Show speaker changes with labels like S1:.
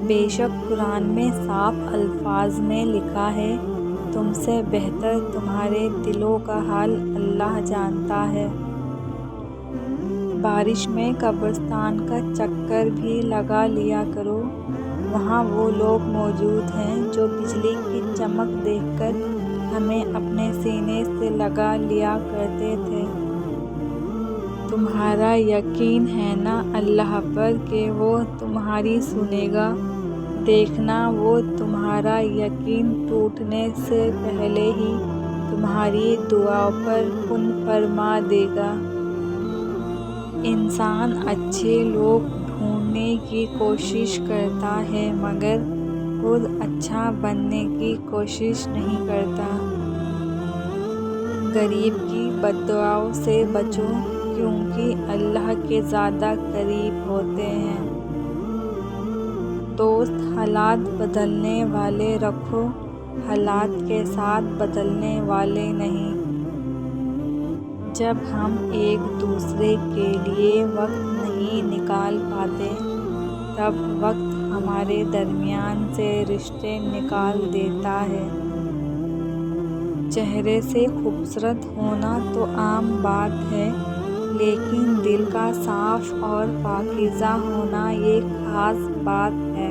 S1: بے شک قرآن میں صاف الفاظ میں لکھا ہے، تم سے بہتر تمہارے دلوں کا حال اللہ جانتا ہے۔ بارش میں قبرستان کا چکر بھی لگا لیا کرو، وہاں وہ لوگ موجود ہیں جو بجلی کی چمک دیکھ کر ہمیں اپنے سینے سے لگا لیا کرتے تھے۔ تمہارا یقین ہے نا اللہ پر کہ وہ تمہاری سنے گا، دیکھنا وہ تمہارا یقین ٹوٹنے سے پہلے ہی تمہاری دعاؤں پر کن فرما دے گا۔ انسان اچھے لوگ ڈھونڈنے کی کوشش کرتا ہے مگر خود اچھا بننے کی کوشش نہیں کرتا۔ غریب کی بددعاؤں سے بچو کیونکہ اللہ کے زیادہ قریب ہوتے ہیں۔ دوست حالات بدلنے والے رکھو، حالات کے ساتھ بدلنے والے نہیں۔ جب ہم ایک دوسرے کے لیے وقت نہیں نکال پاتے تب وقت ہمارے درمیان سے رشتے نکال دیتا ہے۔ چہرے سے خوبصورت ہونا تو عام بات ہے، لیکن دل کا صاف اور پاکیزہ ہونا یہ خاص بات ہے۔